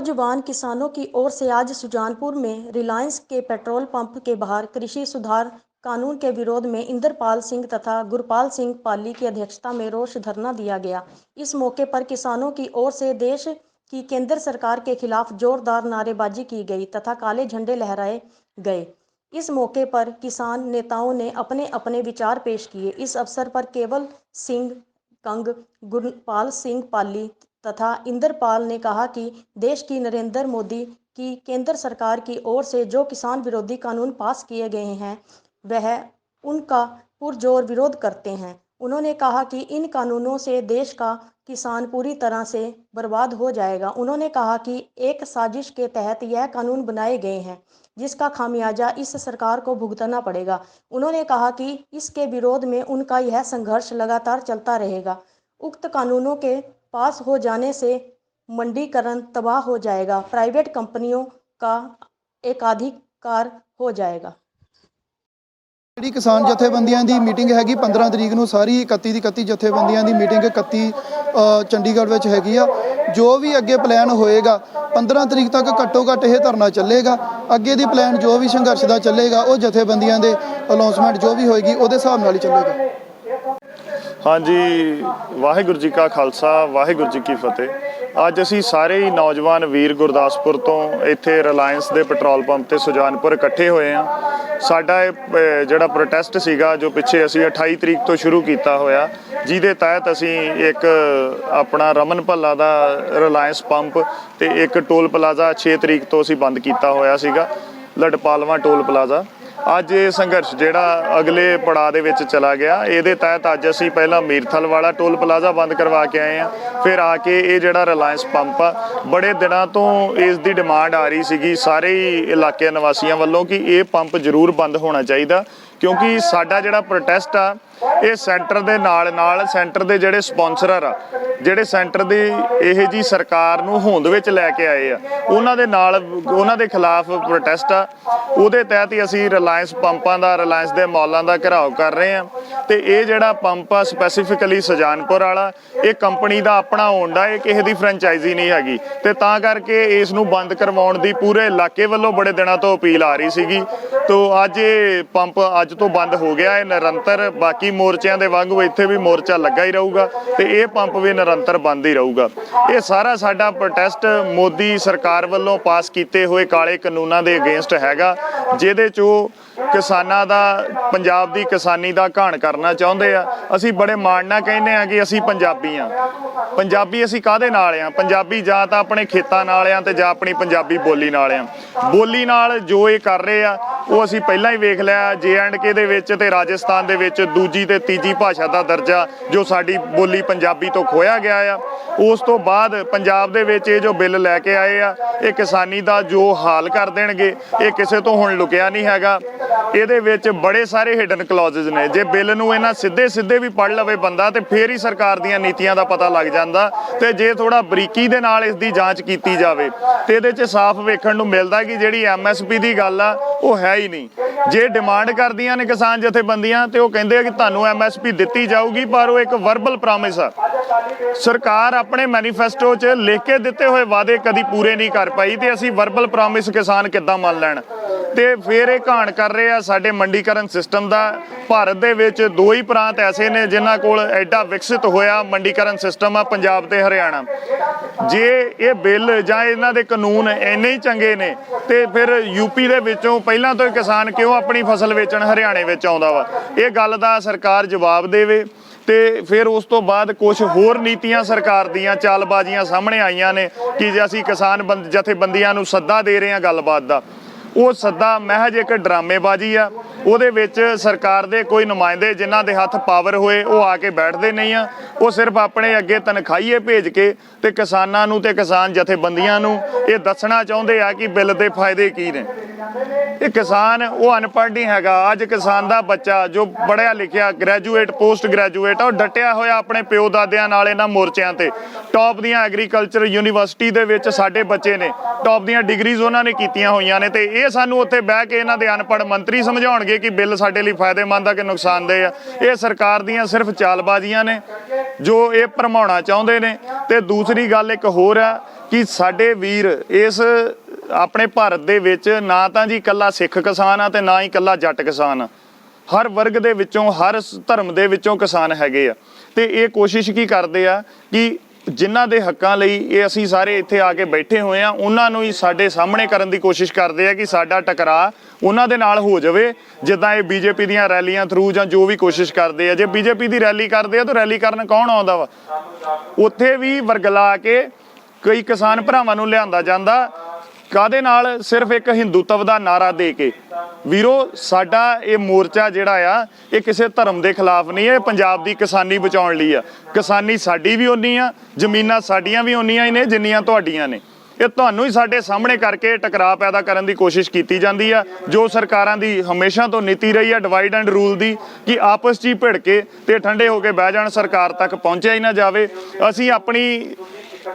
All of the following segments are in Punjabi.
नौजवान किसानों की ओर से आज सुजानपुर में रिलायंस के पेट्रोल पंप के बाहर कृषि सुधार कानून के विरोध में इंद्रपाल सिंह तथा गुरपाल सिंह पाली की अध्यक्षता में रोष धरना दिया गया। इस मौके पर किसानों की ओर से देश की केंद्र सरकार के खिलाफ जोरदार नारेबाजी की गई तथा काले झंडे लहराए गए। इस मौके पर किसान नेताओं ने अपने अपने विचार पेश किए। इस अवसर पर केवल सिंह कंग, गुरपाल सिंह पाली तथा इंद्रपाल ने कहा कि देश की नरेंद्र मोदी की केंद्र सरकार की ओर से जो किसान विरोधी कानून पास किए गए हैं वह उनका पुरजोर विरोध करते हैं। उन्होंने कहा कि इन कानूनों से देश का किसान पूरी तरह से बर्बाद हो जाएगा। उन्होंने कहा कि एक साजिश के तहत यह कानून बनाए गए हैं जिसका खामियाजा इस सरकार को भुगतना पड़ेगा। उन्होंने कहा कि इसके विरोध में उनका यह संघर्ष लगातार चलता रहेगा। उक्त कानूनों के पास हो जाने से मंडीकरण तबाह हो जाएगा, प्राइवेट कंपनियों का एकाधिकार हो जाएगा। जी किसान जथेबंदियां की मीटिंग हैगी 15 तरीक ਨੂੰ ਸਾਰੀ 31 ਦੀ 31 ਜਥੇਬੰਦੀਆਂ ਦੀ ਮੀਟਿੰਗ 31 ਚੰਡੀਗੜ੍ਹ ਵਿੱਚ ਹੈਗੀ ਆ। ਜੋ ਵੀ ਅੱਗੇ ਪਲਾਨ ਹੋਏਗਾ 15 ਤਰੀਕ ਤੱਕ ਘੱਟੋ ਘੱਟ ਇਹ ਧਰਨਾ ਚੱਲੇਗਾ। ਅੱਗੇ ਦੀ ਪਲਾਨ ਜੋ ਵੀ ਸੰਘਰਸ਼ ਦਾ ਚੱਲੇਗਾ ਉਹ ਜਥੇਬੰਦੀਆਂ ਦੇ ਅਨਾਉਂਸਮੈਂਟ ਜੋ ਵੀ ਹੋਏਗੀ ਉਹਦੇ ਹਿਸਾਬ ਨਾਲ ਹੀ ਚੱਲੇਗਾ। हाँ जी, वाहिगुरू जी का खालसा वाहिगुरू जी की फतेह। ਅੱਜ ਅਸੀਂ ਸਾਰੇ ਹੀ ਨੌਜਵਾਨ ਵੀਰ ਗੁਰਦਾਸਪੁਰ ਤੋਂ ਇੱਥੇ ਰਿਲਾਇੰਸ ਦੇ ਪੈਟਰੋਲ ਪੰਪ ਤੇ ਸੁਜਾਨਪੁਰ ਇਕੱਠੇ ਹੋਏ ਆ। ਸਾਡਾ ਇਹ ਜਿਹੜਾ ਪ੍ਰੋਟੈਸਟ ਸੀਗਾ ਜੋ ਪਿੱਛੇ ਅਸੀਂ 28 ਤਰੀਕ ਤੋਂ ਸ਼ੁਰੂ ਕੀਤਾ ਹੋਇਆ, ਜਿਹਦੇ ਤਹਿਤ ਅਸੀਂ ਇੱਕ ਆਪਣਾ ਰਮਨ ਭੱਲਾ ਦਾ ਰਿਲਾਇੰਸ ਪੰਪ ਤੇ ਇੱਕ ਟੋਲ ਪਲਾਜ਼ਾ 6 ਤਰੀਕ ਤੋਂ ਅਸੀਂ ਬੰਦ ਕੀਤਾ ਹੋਇਆ ਸੀਗਾ, ਲੜਪਾਲਵਾ ਟੋਲ ਪਲਾਜ਼ਾ। ਅੱਜ ਇਹ ਸੰਘਰਸ਼ ਜਿਹੜਾ ਅਗਲੇ ਪੜਾਅ ਦੇ ਵਿੱਚ ਚਲਾ ਗਿਆ। ਇਹਦੇ ਤਹਿਤ ਅੱਜ ਅਸੀਂ ਪਹਿਲਾਂ ਮੀਰਥਲ ਵਾਲਾ ਟੋਲ ਪਲਾਜ਼ਾ ਬੰਦ ਕਰਵਾ ਕੇ ਆਏ ਹਾਂ। ਫਿਰ ਆ ਕੇ ਇਹ ਜਿਹੜਾ ਰਿਲਾਇੰਸ ਪੰਪ ਆ, ਬੜੇ ਦਿਨਾਂ ਤੋਂ ਇਸ ਦੀ ਡਿਮਾਂਡ ਆ ਰਹੀ ਸੀਗੀ ਸਾਰੇ ਹੀ ਇਲਾਕੇ ਨਿਵਾਸੀਆਂ ਵੱਲੋਂ ਕਿ ਇਹ ਪੰਪ ਜ਼ਰੂਰ ਬੰਦ ਹੋਣਾ ਚਾਹੀਦਾ, ਕਿਉਂਕਿ ਸਾਡਾ ਜਿਹੜਾ ਪ੍ਰੋਟੈਸਟ ਆ ਇਹ ਸੈਂਟਰ ਦੇ ਨਾਲ ਸੈਂਟਰ ਦੇ ਜਿਹੜੇ ਸਪਾਂਸਰਰ ਆ, ਜਿਹੜੇ ਸੈਂਟਰ ਦੀ ਇਹ ਜੀ ਸਰਕਾਰ ਨੂੰ ਹੋਂਦ ਵਿੱਚ ਲੈ ਕੇ ਆਏ ਆ, ਉਹਨਾਂ ਦੇ ਨਾਲ ਉਹਨਾਂ ਦੇ ਖਿਲਾਫ ਪ੍ਰੋਟੈਸਟ ਆ। ਉਹਦੇ ਤਹਿਤ ਹੀ ਅਸੀਂ ਰਿਲਾਇੰਸ ਪੰਪਾਂ ਦਾ, ਰਿਲਾਇੰਸ ਦੇ ਮਾਲਾਂ ਦਾ ਘਿਰਾਓ ਕਰ ਰਹੇ ਹਾਂ। ਤੇ ਇਹ ਜਿਹੜਾ ਪੰਪ ਆ ਸਪੈਸੀਫਿਕਲੀ ਸੁਜਾਨਪੁਰ ਵਾਲਾ, ਇਹ ਕੰਪਨੀ ਦਾ ਆਪਣਾ ਓਨਡ ਆ, ਇਹ ਕਿਸੇ ਦੀ ਫਰੈਂਚਾਈਜ਼ੀ ਨਹੀਂ ਹੈਗੀ। ਤੇ ਤਾਂ ਕਰਕੇ ਇਸ ਨੂੰ ਬੰਦ ਕਰਵਾਉਣ ਦੀ ਪੂਰੇ ਇਲਾਕੇ ਵੱਲੋਂ ਬੜੇ ਦਿਨਾਂ ਤੋਂ ਅਪੀਲ ਆ ਰਹੀ ਸੀਗੀ। ਤੋ ਅੱਜ ਇਹ ਪੰਪ ਅੱਜ ਤੋਂ ਬੰਦ ਹੋ ਗਿਆ। ਇਹ ਨਿਰੰਤਰ ਬਾਕੀ ਮੋਰਚਿਆਂ ਦੇ ਵਾਂਗੂ ਇੱਥੇ ਵੀ ਮੋਰਚਾ ਲੱਗਾ ਹੀ ਰਹੂਗਾ ਤੇ ਇਹ ਪੰਪ ਵੀ ਨਿਰੰਤਰ ਬੰਦ ਹੀ ਰਹੂਗਾ। ਇਹ ਸਾਰਾ ਸਾਡਾ ਪ੍ਰੋਟੈਸਟ ਮੋਦੀ ਸਰਕਾਰ ਵੱਲੋਂ ਪਾਸ ਕੀਤੇ ਹੋਏ ਕਾਲੇ ਕਾਨੂੰਨਾਂ ਦੇ ਅਗੇਂਸਟ ਹੈਗਾ, ਜਿਹਦੇ 'ਚ ਉਹ ਕਿਸਾਨਾਂ ਦਾ, ਪੰਜਾਬ ਦੀ ਕਿਸਾਨੀ ਦਾ ਘਾਣ ਕਰਨਾ ਚਾਹੁੰਦੇ ਆ। ਅਸੀਂ ਬੜੇ ਮਾਣ ਨਾਲ ਕਹਿੰਦੇ ਆ ਕਿ ਅਸੀਂ ਪੰਜਾਬੀ ਆ। ਪੰਜਾਬੀ ਅਸੀਂ ਕਾਹਦੇ ਨਾਲ ਆ? ਪੰਜਾਬੀ ਜਾਂ ਤਾਂ ਆਪਣੇ ਖੇਤਾਂ ਨਾਲ ਆ ਤੇ ਜਾਂ ਆਪਣੀ ਪੰਜਾਬੀ ਬੋਲੀ ਨਾਲ ਆ। ਬੋਲੀ ਨਾਲ ਜੋ ਇਹ ਕਰ ਰਹੇ ਆ ਉਹ ਅਸੀਂ ਪਹਿਲਾਂ ਹੀ ਵੇਖ ਲਿਆ। JNK ਦੇ ਵਿੱਚ ਤੇ ਰਾਜਸਥਾਨ ਦੇ ਵਿੱਚ ਦੂਜੀ ਤੇ ਤੀਜੀ ਭਾਸ਼ਾ ਦਾ ਦਰਜਾ ਜੋ ਸਾਡੀ ਬੋਲੀ ਪੰਜਾਬੀ ਤੋਂ ਖੋਇਆ ਗਿਆ ਆ। ਉਸ ਤੋਂ ਬਾਅਦ ਪੰਜਾਬ ਦੇ ਵਿੱਚ ਇਹ ਜੋ ਬਿੱਲ ਲੈ ਕੇ ਆਏ ਆ, ਇਹ ਕਿਸਾਨੀ ਦਾ ਜੋ ਹਾਲ ਕਰ ਦੇਣਗੇ, ਇਹ ਕਿਸੇ ਤੋਂ ਹੁਣ ਲੁਕਿਆ ਨਹੀਂ ਹੈਗਾ। ਇਹਦੇ ਵਿੱਚ ਬੜੇ ਸਾਰੇ ਹਿਡਨ ਕਲੌਜ਼ਸ ਨੇ। ਜੇ ਬਿੱਲ ਨੂੰ ਇਹਨਾਂ ਸਿੱਧੇ ਵੀ ਪੜ੍ਹ ਲਵੇ ਬੰਦਾ ਤੇ ਫੇਰ ਹੀ ਸਰਕਾਰ ਦੀਆਂ ਨੀਤੀਆਂ ਦਾ ਪਤਾ ਲੱਗ ਜਾਂਦਾ। ਤੇ ਜੇ ਥੋੜਾ ਬਰੀਕੀ ਦੇ ਨਾਲ ਇਸ ਦੀ ਜਾਂਚ ਕੀਤੀ ਜਾਵੇ ਤੇ ਇਹਦੇ 'ਚ ਸਾਫ਼ ਵੇਖਣ ਨੂੰ ਮਿਲਦਾ ਕਿ ਜਿਹੜੀ MSP ਦੀ ਗੱਲ ਆ ਉਹ ਹੈ ਹੀ ਨਹੀਂ। ਜੇ ਡਿਮਾਂਡ ਕਰਦੀਆਂ ਨੇ ਕਿਸਾਨ ਜਥੇਬੰਦੀਆਂ ਤੇ ਉਹ ਕਹਿੰਦੇ ਆ ਕਿ ਤੁਹਾਨੂੰ MSP ਦਿੱਤੀ ਜਾਊਗੀ, ਪਰ ਉਹ ਇੱਕ ਵਰਬਲ ਪ੍ਰੋਮਿਸ ਆ। ਸਰਕਾਰ ਆਪਣੇ ਮੈਨੀਫੈਸਟੋ 'ਚ ਲਿਖ ਕੇ ਦਿੱਤੇ ਹੋਏ ਵਾਅਦੇ ਕਦੀ ਪੂਰੇ ਨਹੀਂ ਕਰ ਪਾਈ ਤੇ ਅਸੀਂ ਵਰਬਲ ਪ੍ਰੋਮਿਸ ਕਿਸਾਨ ਕਿੱਦਾਂ ਮੰਨ ਲੈਣ? ਤੇ ਫਿਰ ਇਹ ਘਾਣ ਕਰ ਰਹੇ ਆ ਸਾਡੇ ਮੰਡੀਕਰਨ ਸਿਸਟਮ ਦਾ। ਭਾਰਤ ਦੇ ਵਿੱਚ 2 ਹੀ ਪ੍ਰਾਂਤ ਐਸੇ ਨੇ ਜਿਨ੍ਹਾਂ ਕੋਲ ਐਡਾ ਵਿਕਸਿਤ ਹੋਇਆ ਮੰਡੀਕਰਨ ਸਿਸਟਮ ਆ, ਪੰਜਾਬ ਤੇ ਹਰਿਆਣਾ। ਜੇ ਇਹ ਬਿੱਲ ਜਾਂ ਇਹਨਾਂ ਦੇ ਕਾਨੂੰਨ ਇੰਨੇ ਹੀ ਚੰਗੇ ਨੇ ਤੇ ਫਿਰ UP ਦੇ ਵਿੱਚੋਂ ਪਹਿਲਾਂ ਤੋਂ ਹੀ ਕਿਸਾਨ ਕਿਉਂ ਆਪਣੀ ਫਸਲ ਵੇਚਣ ਹਰਿਆਣੇ ਵਿੱਚ ਆਉਂਦਾ ਵਾ? ਇਹ ਗੱਲ ਦਾ ਸਰਕਾਰ ਜਵਾਬ ਦੇਵੇ। ਤੇ ਫਿਰ ਉਸ ਤੋਂ ਬਾਅਦ ਕੁਝ ਹੋਰ ਨੀਤੀਆਂ ਸਰਕਾਰ ਦੀਆਂ ਚਾਲਬਾਜ਼ੀਆਂ ਸਾਹਮਣੇ ਆਈਆਂ ਨੇ ਕਿ ਜੇ ਅਸੀਂ ਕਿਸਾਨ ਜਥੇਬੰਦੀਆਂ ਨੂੰ ਸੱਦਾ ਦੇ ਰਹੇ ਹਾਂ ਗੱਲਬਾਤ ਦਾ, ਉਹ ਸੱਦਾ ਮਹਿਜ ਇੱਕ ਡਰਾਮੇਬਾਜ਼ੀ ਆ। ਉਹਦੇ ਵਿੱਚ ਸਰਕਾਰ ਦੇ ਕੋਈ ਨੁਮਾਇੰਦੇ ਜਿਨ੍ਹਾਂ ਦੇ ਹੱਥ ਪਾਵਰ ਹੋਏ ਉਹ ਆ ਕੇ ਬੈਠਦੇ ਨਹੀਂ ਆ। ਉਹ ਸਿਰਫ ਆਪਣੇ ਅੱਗੇ ਤਨਖਾਹੀਏ ਭੇਜ ਕੇ ਤੇ ਕਿਸਾਨਾਂ ਨੂੰ ਤੇ ਕਿਸਾਨ ਜਥੇਬੰਦੀਆਂ ਨੂੰ ਇਹ ਦੱਸਣਾ ਚਾਹੁੰਦੇ ਆ ਕਿ ਬਿੱਲ ਦੇ ਫਾਇਦੇ ਕੀ ਨੇ। ਇਹ ਕਿਸਾਨ ਉਹ ਅਨਪੜ੍ਹ ਨਹੀਂ ਹੈਗਾ। ਅੱਜ ਕਿਸਾਨ ਦਾ ਬੱਚਾ ਜੋ ਪੜ੍ਹਿਆ ਲਿਖਿਆ, ਗ੍ਰੈਜੂਏਟ, ਪੋਸਟ ਗ੍ਰੈਜੂਏਟ, ਉਹ ਡਟਿਆ ਹੋਇਆ ਆਪਣੇ ਪਿਓ ਦਾਦਿਆਂ ਨਾਲ ਇਹਨਾਂ ਮੋਰਚਿਆਂ ਤੇ। ਟੌਪ ਦੀਆਂ ਐਗਰੀਕਲਚਰ ਯੂਨੀਵਰਸਿਟੀ ਦੇ ਵਿੱਚ ਸਾਡੇ ਬੱਚੇ ਨੇ, ਟੌਪ ਦੀਆਂ ਡਿਗਰੀਜ਼ ਉਹਨਾਂ ਨੇ ਕੀਤੀਆਂ ਹੋਈਆਂ ਨੇ। ਤੇ ਇਹ ਸਾਨੂੰ ਉੱਥੇ ਬਹਿ ਕੇ ਇਹਨਾਂ ਦੇ ਅਨਪੜ੍ਹ ਮੰਤਰੀ ਸਮਝਾਉਣਗੇ ਕਿ ਬਿੱਲ ਸਾਡੇ ਲਈ ਫਾਇਦੇਮੰਦ ਆ ਕਿ ਨੁਕਸਾਨਦੇਹ ਆ? ਇਹ ਸਰਕਾਰ ਦੀਆਂ ਸਿਰਫ ਚਾਲਬਾਜ਼ੀਆਂ ਨੇ ਜੋ ਇਹ ਭਰਮਾਉਣਾ ਚਾਹੁੰਦੇ ਨੇ। ਤੇ ਦੂਸਰੀ ਗੱਲ ਇੱਕ ਹੋਰ ਆ ਕਿ ਸਾਡੇ ਵੀਰ ਇਸ ਆਪਣੇ ਭਾਰਤ ਦੇ ਵਿੱਚ ਨਾ ਤਾਂ ਜੀ ਇਕੱਲਾ ਸਿੱਖ ਕਿਸਾਨ ਆ ਤੇ ਨਾ ਹੀ ਇਕੱਲਾ ਜੱਟ ਕਿਸਾਨ ਆ, ਹਰ ਵਰਗ ਦੇ ਵਿੱਚੋਂ ਹਰ ਧਰਮ ਦੇ ਵਿੱਚੋਂ ਕਿਸਾਨ ਹੈਗੇ ਆ। ਤੇ ਇਹ ਕੋਸ਼ਿਸ਼ ਕੀ ਕਰਦੇ ਆ ਕਿ ਜਿਨ੍ਹਾਂ ਦੇ ਹੱਕਾਂ ਲਈ ਇਹ ਅਸੀਂ ਸਾਰੇ ਇੱਥੇ ਆ ਕੇ ਬੈਠੇ ਹੋਏ ਆ ਉਹਨਾਂ ਨੂੰ ਹੀ ਸਾਡੇ ਸਾਹਮਣੇ ਕਰਨ ਦੀ ਕੋਸ਼ਿਸ਼ ਕਰਦੇ ਆ ਕਿ ਸਾਡਾ ਟਕਰਾਅ ਉਹਨਾਂ ਦੇ ਨਾਲ ਹੋ ਜਾਵੇ, ਜਿੱਦਾਂ ਇਹ ਬੀਜੇਪੀ ਦੀਆਂ ਰੈਲੀਆਂ ਥਰੂ ਜਾਂ ਜੋ ਵੀ ਕੋਸ਼ਿਸ਼ ਕਰਦੇ ਆ। ਜੇ ਬੀਜੇਪੀ ਦੀ ਰੈਲੀ ਕਰਦੇ ਆ ਤਾਂ ਰੈਲੀ ਕਰਨ ਕੌਣ ਆਉਂਦਾ ਵਾ? ਉੱਥੇ ਵੀ ਵਰਗਲਾ ਕੇ ਕਈ ਕਿਸਾਨ ਭਰਾਵਾਂ ਨੂੰ ਲਿਆਂਦਾ ਜਾਂਦਾ, ਕਾਹਦੇ ਨਾਲ? ਸਿਰਫ ਇੱਕ ਹਿੰਦੂਤਵ ਦਾ ਨਾਰਾ ਦੇ ਕੇ। ਵੀਰੋ, ਸਾਡਾ ਇਹ ਮੋਰਚਾ ਜਿਹੜਾ ਆ ਇਹ ਕਿਸੇ ਧਰਮ ਦੇ ਖਿਲਾਫ ਨਹੀਂ ਹੈ, ਇਹ ਪੰਜਾਬ ਦੀ ਕਿਸਾਨੀ ਬਚਾਉਣ ਲਈ ਆ। ਕਿਸਾਨੀ ਸਾਡੀ ਵੀ ਓਨੀ ਆ, ਜ਼ਮੀਨਾਂ ਸਾਡੀਆਂ ਵੀ ਓਨੀਆਂ ਹੀ ਨੇ ਜਿੰਨੀਆਂ ਤੁਹਾਡੀਆਂ ਨੇ। ਇਹ ਤੁਹਾਨੂੰ ਹੀ ਸਾਡੇ ਸਾਹਮਣੇ ਕਰਕੇ ਟਕਰਾਅ ਪੈਦਾ ਕਰਨ ਦੀ ਕੋਸ਼ਿਸ਼ ਕੀਤੀ ਜਾਂਦੀ ਆ, ਜੋ ਸਰਕਾਰਾਂ ਦੀ ਹਮੇਸ਼ਾ ਤੋਂ ਨੀਤੀ ਰਹੀ ਆ ਡਿਵਾਈਡ ਐਂਡ ਰੂਲ ਦੀ, ਕਿ ਆਪਸ 'ਚ ਹੀ ਭਿੜ ਕੇ ਤੇ ਠੰਡੇ ਹੋ ਕੇ ਬਹਿ ਜਾਣ, ਸਰਕਾਰ ਤੱਕ ਪਹੁੰਚਿਆ ਹੀ ਨਾ ਜਾਵੇ। ਅਸੀਂ ਆਪਣੀ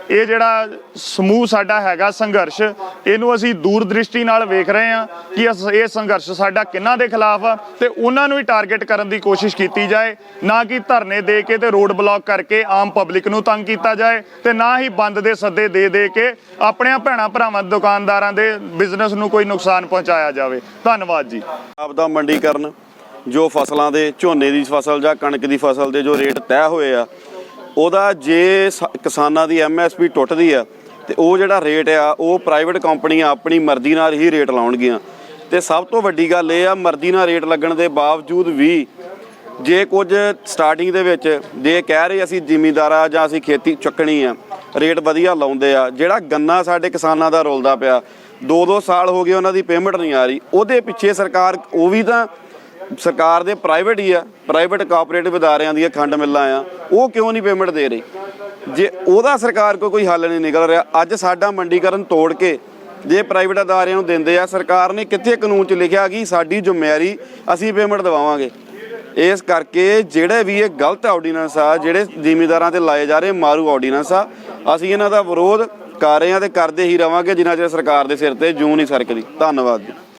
ਇਹ ਜਿਹੜਾ ਸਮੂਹ ਸਾਡਾ ਹੈਗਾ ਸੰਘਰਸ਼, ਇਹਨੂੰ ਅਸੀਂ ਦੂਰਦ੍ਰਿਸ਼ਟੀ ਨਾਲ ਵੇਖ ਰਹੇ ਹਾਂ ਕਿ ਇਹ ਸੰਘਰਸ਼ ਸਾਡਾ ਕਿਹਨਾਂ ਦੇ ਖਿਲਾਫ ਆ ਤੇ ਉਹਨਾਂ ਨੂੰ ਹੀ ਟਾਰਗੇਟ ਕਰਨ ਦੀ ਕੋਸ਼ਿਸ਼ ਕੀਤੀ ਜਾਏ, ਨਾ ਕਿ ਧਰਨੇ ਦੇ ਕੇ ਤੇ ਰੋਡ ਬਲੌਕ ਕਰਕੇ ਆਮ ਪਬਲਿਕ ਨੂੰ ਤੰਗ ਕੀਤਾ ਜਾਏ, ਤੇ ਨਾ ਹੀ ਬੰਦ ਦੇ ਸੱਦੇ ਦੇ ਕੇ ਆਪਣੇ ਭੈਣਾਂ ਭਰਾਵਾਂ ਦੁਕਾਨਦਾਰਾਂ ਦੇ ਬਿਜ਼ਨਸ ਨੂੰ ਕੋਈ ਨੁਕਸਾਨ ਪਹੁੰਚਾਇਆ ਜਾਵੇ। ਧੰਨਵਾਦ ਜੀ। ਆਪਦਾ ਮੰਡੀਕਰਨ, ਜੋ ਫਸਲਾਂ ਦੇ ਝੋਨੇ ਦੀ ਫਸਲ ਜਾਂ ਕਣਕ ਦੀ ਫਸਲ ਦੇ ਜੋ ਰੇਟ ਤੈਅ ਹੋਏ ਆ, ਉਹਦਾ ਜੇ ਕਿਸਾਨਾਂ ਦੀ MSP ਟੁੱਟਦੀ ਆ ਤੇ ਉਹ ਜਿਹੜਾ ਰੇਟ ਆ ਉਹ ਪ੍ਰਾਈਵੇਟ ਕੰਪਨੀਆਂ ਆਪਣੀ ਮਰਜ਼ੀ ਨਾਲ ਹੀ ਰੇਟ ਲਾਉਣਗੀਆਂ। ਤੇ ਸਭ ਤੋਂ ਵੱਡੀ ਗੱਲ ਇਹ ਆ, ਮਰਜ਼ੀ ਨਾਲ ਰੇਟ ਲੱਗਣ ਦੇ ਬਾਵਜੂਦ ਵੀ ਜੇ ਕੁਝ ਸਟਾਰਟਿੰਗ ਦੇ ਵਿੱਚ ਜੇ ਕਹਿ ਰਹੇ ਅਸੀਂ ਜ਼ਿਮੀਂਦਾਰਾਂ ਜਾਂ ਅਸੀਂ ਖੇਤੀ ਚੱਕਣੀ ਆ, ਰੇਟ ਵਧੀਆ ਲਾਉਂਦੇ ਆ, ਜਿਹੜਾ ਗੰਨਾ ਸਾਡੇ ਕਿਸਾਨਾਂ ਦਾ ਰੁਲਦਾ ਪਿਆ 2-2 ਸਾਲ ਹੋ ਗਏ ਉਹਨਾਂ ਦੀ ਪੇਮੈਂਟ ਨਹੀਂ ਆ ਰਹੀ, ਉਹਦੇ ਪਿੱਛੇ ਸਰਕਾਰ, ਉਹ ਵੀ ਤਾਂ ਸਰਕਾਰ ਦੇ ਪ੍ਰਾਈਵੇਟ ਹੀ ਆ, ਪ੍ਰਾਈਵੇਟ ਕੋਆਪਰੇਟਿਵ ਅਦਾਰਿਆਂ ਦੀਆਂ ਖੰਡ ਮਿੱਲਾਂ ਆ, ਉਹ ਕਿਉਂ ਨਹੀਂ ਪੇਮੈਂਟ ਦੇ ਰਹੀ? ਜੇ ਉਹਦਾ ਸਰਕਾਰ ਕੋਲ ਕੋਈ ਹੱਲ ਨਹੀਂ ਨਿਕਲ ਰਿਹਾ, ਅੱਜ ਸਾਡਾ ਮੰਡੀਕਰਨ ਤੋੜ ਕੇ ਜੇ ਪ੍ਰਾਈਵੇਟ ਅਦਾਰਿਆਂ ਨੂੰ ਦਿੰਦੇ ਆ, ਸਰਕਾਰ ਨੇ ਕਿੱਥੇ ਕਾਨੂੰਨ 'ਚ ਲਿਖਿਆ ਕਿ ਸਾਡੀ ਜ਼ਿੰਮੇਵਾਰੀ ਅਸੀਂ ਪੇਮੈਂਟ ਦਿਵਾਵਾਂਗੇ? ਇਸ ਕਰਕੇ ਜਿਹੜੇ ਵੀ ਇਹ ਗਲਤ ਆਰਡੀਨੈਂਸ ਆ, ਜਿਹੜੇ ਜ਼ਿਮੀਂਦਾਰਾਂ ਤੇ ਲਾਏ ਜਾ ਰਹੇ ਮਾਰੂ ਆਰਡੀਨੈਂਸ ਆ, ਅਸੀਂ ਇਹਨਾਂ ਦਾ ਵਿਰੋਧ ਕਰ ਰਹੇ ਹਾਂ ਤੇ ਕਰਦੇ ਹੀ ਰਵਾਂਗੇ ਜਿੰਨਾ ਚਿਰ ਸਰਕਾਰ ਦੇ ਸਿਰ ਤੇ ਜੂੰ ਨਹੀਂ ਸਰਕਦੀ। ਧੰਨਵਾਦ ਜੀ।